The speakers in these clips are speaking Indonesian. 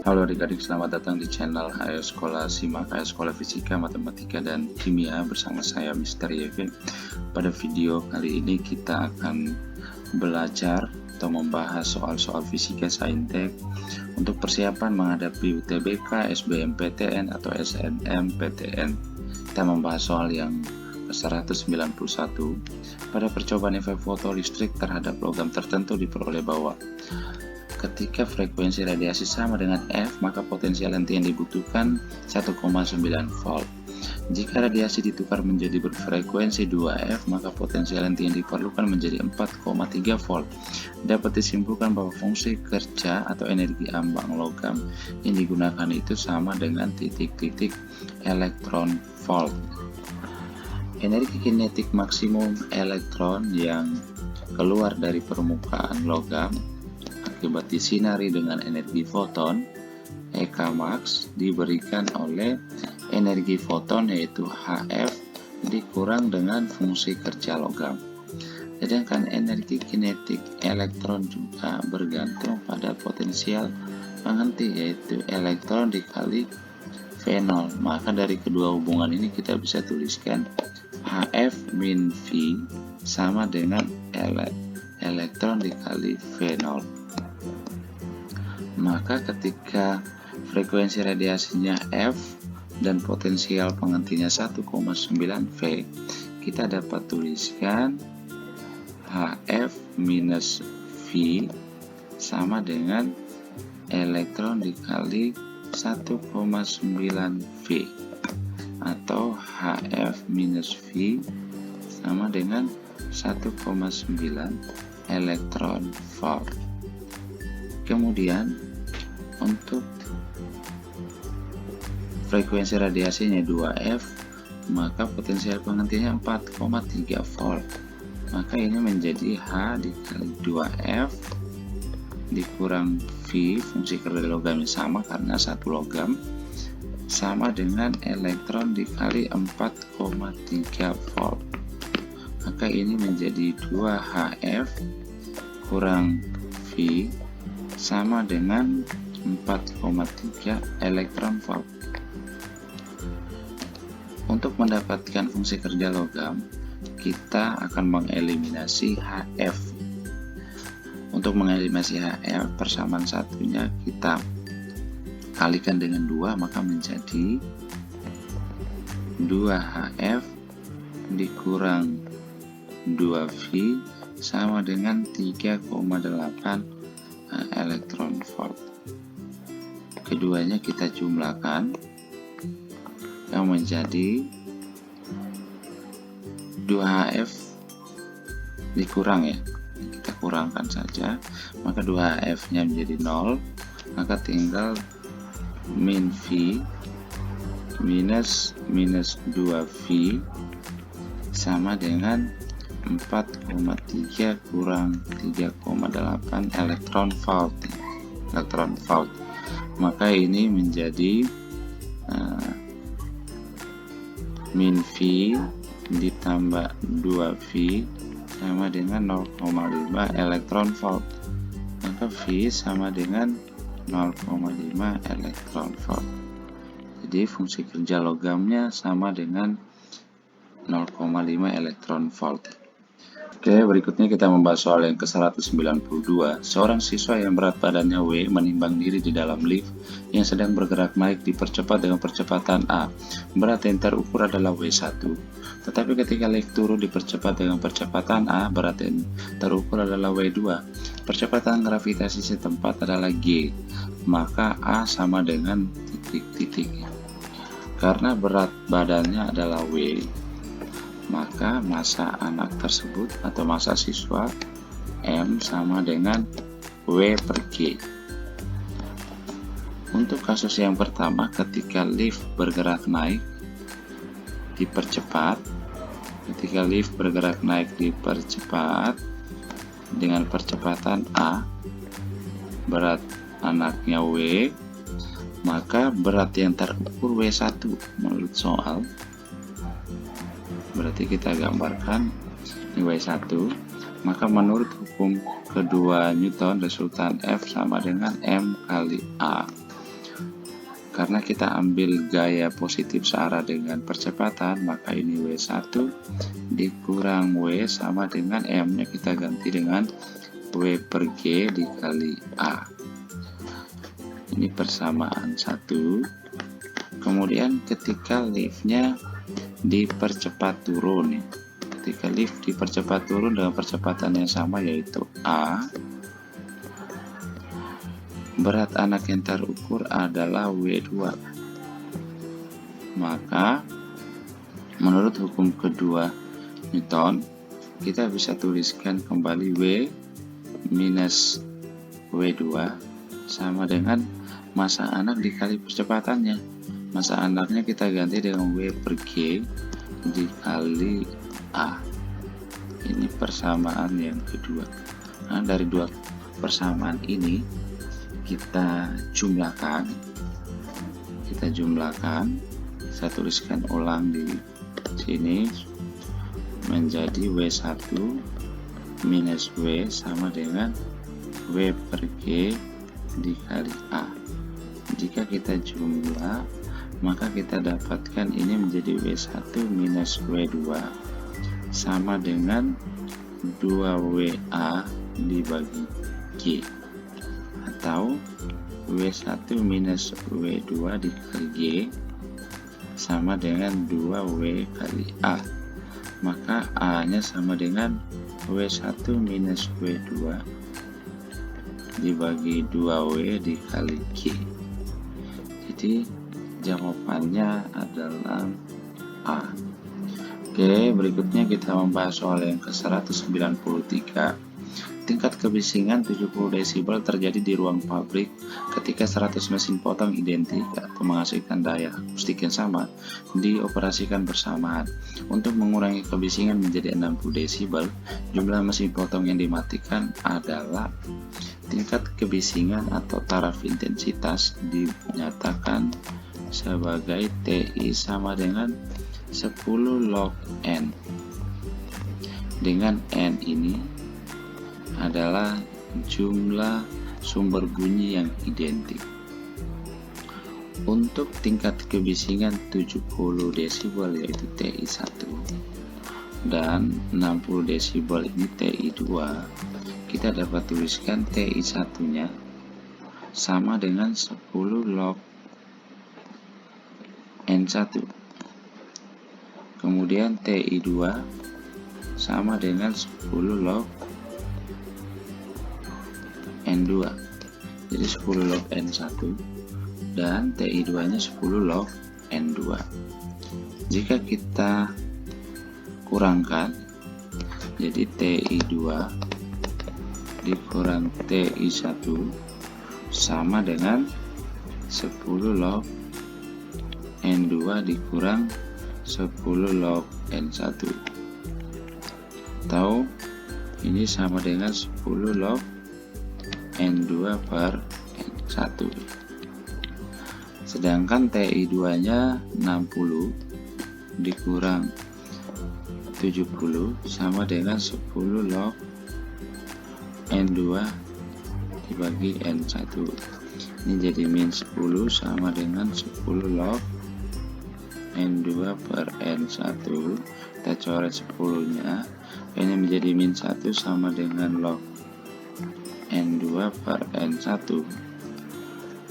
Halo adik-adik, selamat datang di channel HL Sekolah Simak, HL Sekolah Fisika, Matematika, dan Kimia bersama saya Mr. Yeve. Pada video kali ini kita akan belajar atau membahas soal-soal fisika saintek untuk persiapan menghadapi UTBK, SBMPTN, atau SNMPTN. Kita membahas soal yang ke-191 pada percobaan efek foto listrik terhadap logam tertentu diperoleh bahwa ketika frekuensi radiasi sama dengan F, maka potensial nanti yang dibutuhkan 1,9 volt. Jika radiasi ditukar menjadi berfrekuensi 2F, maka potensial nanti yang diperlukan menjadi 4,3 volt. Dapat disimpulkan bahwa fungsi kerja atau energi ambang logam yang digunakan itu sama dengan titik-titik elektron volt. Energi kinetik maksimum elektron yang keluar dari permukaan logam akibat disinari dengan energi foton EK max diberikan oleh energi foton yaitu HF dikurang dengan fungsi kerja logam. Sedangkan energi kinetik elektron juga bergantung pada potensial penghenti yaitu elektron dikali V0. Maka dari kedua hubungan ini kita bisa tuliskan HF min V sama dengan elektron dikali V0. Maka ketika frekuensi radiasinya F dan potensial penghentinya 1,9 V, kita dapat tuliskan HF minus V sama dengan elektron dikali 1,9 V, atau HF minus V sama dengan 1,9 elektron volt. Kemudian untuk frekuensi radiasinya 2F, maka potensial penghentinya 4,3 volt. Maka ini menjadi H dikali 2F dikurang V, fungsi kerja logamnya sama karena satu logam, sama dengan elektron dikali 4,3 volt. Maka ini menjadi 2HF kurang V sama dengan 4,3 elektron volt. Untuk mendapatkan fungsi kerja logam, kita akan mengeliminasi HF. Untuk mengeliminasi HF, persamaan satunya kita kalikan dengan 2, maka menjadi 2HF dikurang 2V sama dengan 3,8 elektron volt. Keduanya kita jumlahkan yang menjadi 2HF dikurang ya, kita kurangkan saja, maka 2HF nya menjadi 0, maka tinggal min V minus 2V sama dengan 4,3 kurang 3,8 elektron volt. Maka ini menjadi min V ditambah 2V sama dengan 0,5 elektron volt. Maka V sama dengan 0,5 elektron volt. Jadi fungsi kerja logamnya sama dengan 0,5 elektron volt. Oke, berikutnya kita membahas soal yang ke-192. Seorang siswa yang berat badannya W menimbang diri di dalam lift yang sedang bergerak naik dipercepat dengan percepatan A. Berat yang terukur adalah W1. Tetapi ketika lift turun dipercepat dengan percepatan A, berat yang terukur adalah W2. Percepatan gravitasi setempat adalah G. Maka A sama dengan titik-titik. Karena berat badannya adalah W, maka massa anak tersebut atau massa siswa M sama dengan W per G. Untuk kasus yang pertama, ketika lift bergerak naik dipercepat, dengan percepatan A, berat anaknya W, maka berat yang terukur W1 menurut soal. Berarti kita gambarkan ini W1, maka menurut hukum kedua Newton resultan F sama dengan M kali A. Karena kita ambil gaya positif searah dengan percepatan, maka ini W1 dikurang W sama dengan M-nya kita ganti dengan W per G dikali A. Ini persamaan 1. Kemudian ketika liftnya dipercepat turun, ketika lift dipercepat turun dengan percepatan yang sama yaitu A, berat anak yang terukur adalah W2. Maka menurut hukum kedua Newton, kita bisa tuliskan kembali W minus W2 sama dengan massa anak dikali percepatannya. Massa anaknya kita ganti dengan W per G dikali A. Ini persamaan yang kedua. Nah, dari dua persamaan ini kita jumlahkan. Saya tuliskan ulang di sini menjadi W1 minus W sama dengan W per G dikali A. Jika kita jumlah, maka kita dapatkan ini menjadi W1 minus W2 sama dengan 2WA dibagi G, atau W1 minus W2 dikali G sama dengan 2W kali A. Maka A nya sama dengan W1 minus W2 dibagi 2W dikali G. Jadi jawabannya adalah A. Oke, berikutnya kita membahas soal yang ke-193. Tingkat kebisingan 70 desibel terjadi di ruang pabrik ketika 100 mesin potong identik atau menghasilkan daya akustik yang sama dioperasikan bersamaan. Untuk mengurangi kebisingan menjadi 60 desibel, jumlah mesin potong yang dimatikan adalah tingkat kebisingan atau taraf intensitas dinyatakan sebagai TI sama dengan 10 log N, dengan N ini adalah jumlah sumber bunyi yang identik. Untuk tingkat kebisingan 70 desibel yaitu TI1 dan 60 desibel ini TI2, kita dapat tuliskan TI1 nya sama dengan 10 log N1. Kemudian TI2 sama dengan 10 log N2. Jadi 10 log N1 dan TI2 nya 10 log N2. Jika kita kurangkan, jadi TI2 dikurang TI1 sama dengan 10 log N2 dikurang 10 log N1, atau ini sama dengan 10 log N2 per N1. Sedangkan TI2 nya 60 dikurang 70 sama dengan 10 log N2 dibagi N1. Ini jadi min 10 sama dengan 10 log N2 per N1. Kita coret 10 nya, ini menjadi min 1 sama dengan log N2 per N1.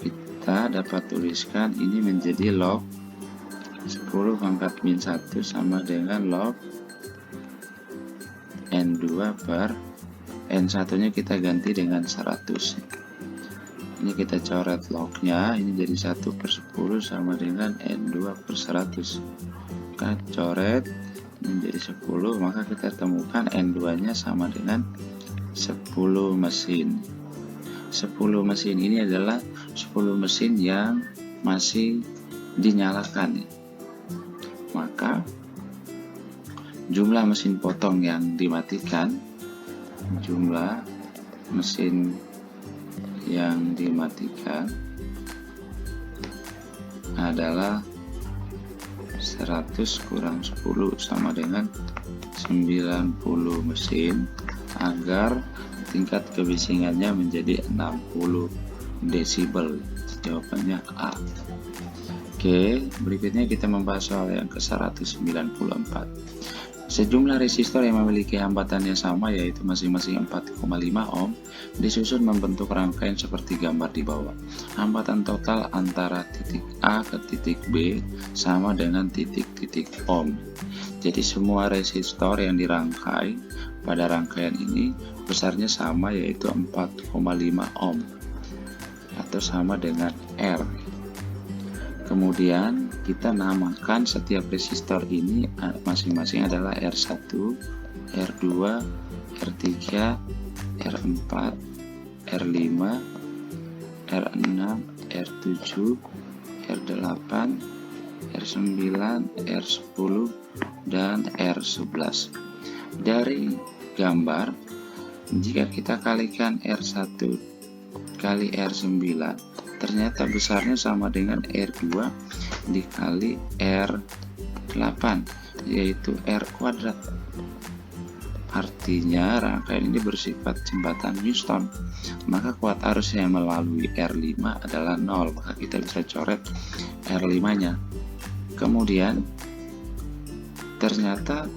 Kita dapat tuliskan ini menjadi log 10 pangkat min 1 sama dengan log N2 per N1 nya kita ganti dengan 100. Ini kita coret lognya, ini jadi 1 per 10 sama dengan N2 per 100. Kita coret, ini jadi 10, maka kita temukan N2 nya sama dengan 10 mesin. 10 mesin ini adalah 10 mesin yang masih dinyalakan. Maka jumlah mesin potong yang dimatikan, jumlah mesin yang dimatikan adalah 100 kurang 10 sama dengan 90 mesin, agar tingkat kebisingannya menjadi 60 desibel. Jawabannya A. Oke, berikutnya kita membahas soal yang ke-194. Sejumlah resistor yang memiliki hambatan yang sama yaitu masing-masing 4,5 ohm disusun membentuk rangkaian seperti gambar di bawah. Hambatan total antara titik A ke titik B sama dengan titik-titik ohm. Jadi semua resistor yang dirangkai pada rangkaian ini besarnya sama yaitu 4,5 ohm atau sama dengan R. Kemudian kita namakan setiap resistor ini masing-masing adalah R1, R2, R3, R4, R5, R6, R7, R8, R9, R10, dan R11. Dari gambar, jika kita kalikan R1 kali R9, ternyata besarnya sama dengan R2 dikali R8, yaitu R kuadrat. Artinya rangkaian ini bersifat jembatan Newton, maka kuat arus yang melalui R5 adalah 0, maka kita bisa coret R5 nya. Kemudian ternyata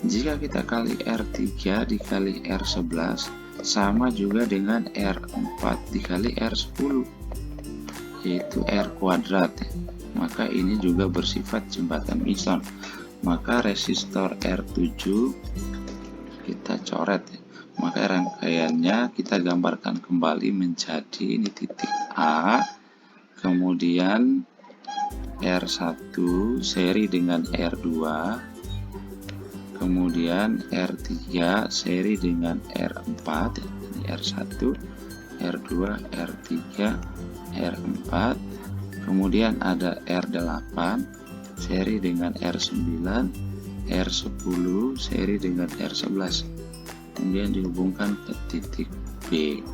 jika kita kali R3 dikali R11 sama juga dengan R4 dikali R10, yaitu R kuadrat. Maka ini juga bersifat jembatan Newton. Maka resistor R7 kita coret, maka rangkaiannya kita gambarkan kembali menjadi ini titik A, kemudian R1 seri dengan R2, kemudian R3 seri dengan R4, ini R1, R2, R3, R4, kemudian ada R8 seri dengan R9, R10 seri dengan R11, kemudian dihubungkan ke titik B.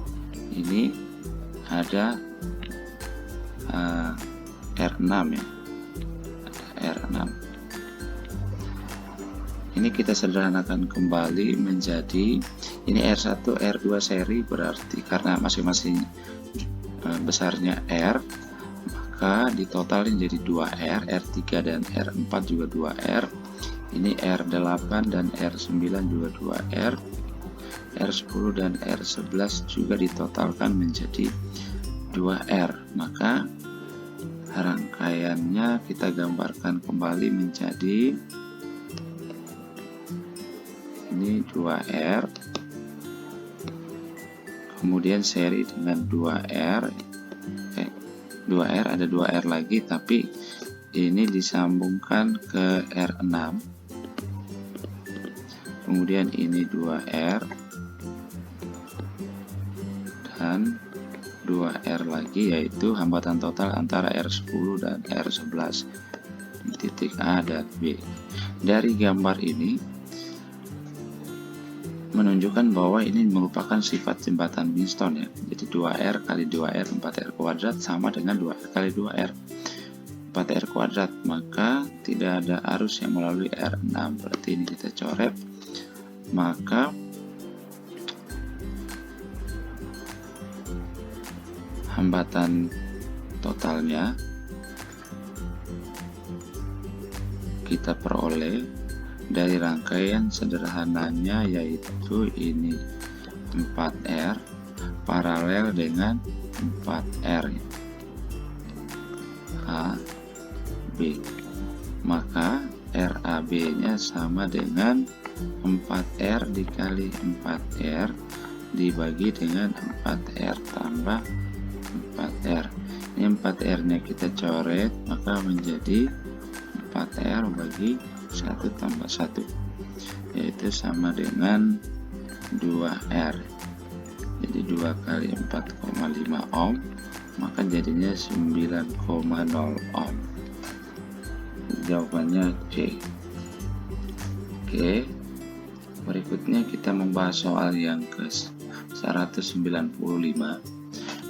Ini ada R6 ya, R6. Ini kita sederhanakan kembali menjadi ini R1, R2 seri, berarti karena masing-masing besarnya R, maka ditotalin jadi 2R, R3 dan R4 juga 2R, ini R8 dan R9 juga 2R, R10 dan R11 juga ditotalkan menjadi 2R, maka rangkaiannya kita gambarkan kembali menjadi ini 2R, kemudian seri dengan 2R, 2R ada 2R lagi, tapi ini disambungkan ke R6, kemudian ini 2R dan 2R lagi, yaitu hambatan total antara R10 dan R11 di titik A dan B. Dari gambar ini menunjukkan bahwa ini merupakan sifat jembatan Newton ya. Jadi 2R kali 2R 4R kuadrat sama dengan 2R kali 2R 4R kuadrat, maka tidak ada arus yang melalui R6, berarti ini kita coret. Maka hambatan totalnya kita peroleh dari rangkaian sederhananya, yaitu ini 4R paralel dengan 4R A B, maka RAB nya sama dengan 4R dikali 4R dibagi dengan 4R tambah 4R. Ini 4R nya kita coret, maka menjadi 4R bagi 1 tambah 1, yaitu sama dengan 2R. Jadi 2 kali 4,5 ohm, maka jadinya 9,0 ohm. Jawabannya C. Oke, berikutnya kita membahas soal yang ke-195.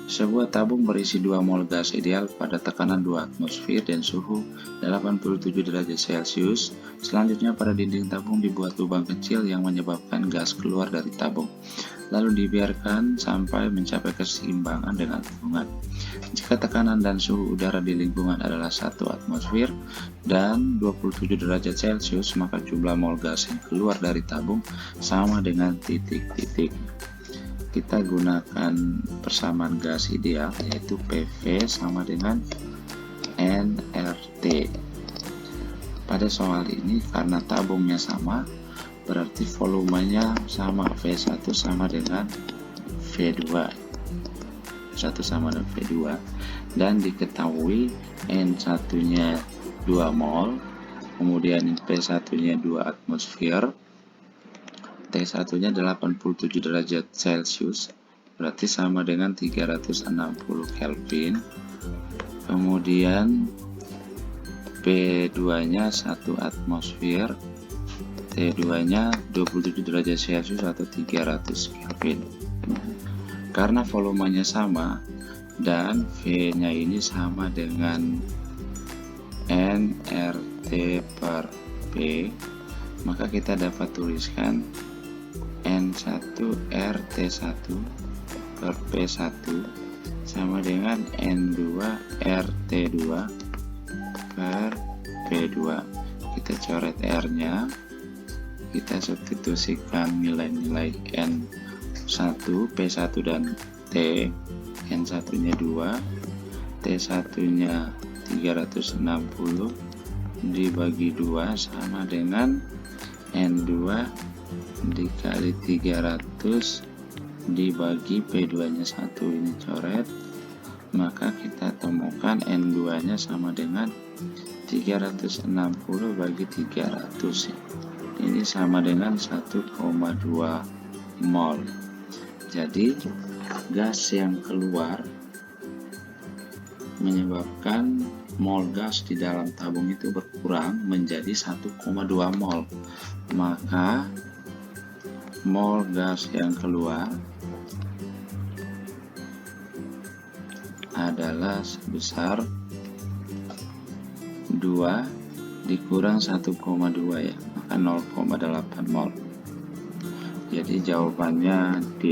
Sebuah tabung berisi 2 mol gas ideal pada tekanan 2 atmosfer dan suhu 87 derajat Celcius. Selanjutnya pada dinding tabung dibuat lubang kecil yang menyebabkan gas keluar dari tabung. lalu dibiarkan sampai mencapai keseimbangan dengan lingkungan. Jika tekanan dan suhu udara di lingkungan adalah 1 atmosfer dan 27 derajat Celcius, maka jumlah mol gas yang keluar dari tabung sama dengan titik-titik. Kita gunakan persamaan gas ideal, yaitu PV sama dengan nRT. Pada soal ini, karena tabungnya sama, berarti volumenya sama, V1 sama dengan V2. V1 sama dengan V2. Dan diketahui N1-nya 2 mol, kemudian P1-nya 2 atmosfer, T1-nya 87 derajat Celcius, berarti sama dengan 360 Kelvin. Kemudian P2-nya 1 atmosfer, T2-nya 27 derajat Celcius atau 300 Kelvin. Karena volumenya sama dan V-nya ini sama dengan nRT per P, maka kita dapat tuliskan N1RT1 per P1 sama dengan N2RT2 per P2. Kita coret R-nya, kita substitusikan nilai-nilai N1, P1 dan T. N1-nya 2, T1-nya 360 dibagi 2 sama dengan N2 dikali 300 dibagi P2-nya 1, ini coret, maka kita temukan N2-nya sama dengan 360 bagi 300, ini sama dengan 1,2 mol. Jadi gas yang keluar menyebabkan mol gas di dalam tabung itu berkurang menjadi 1,2 mol. Maka mol gas yang keluar adalah sebesar 2 dikurang 1,2 ya, maka 0,8 mol. Jadi jawabannya D.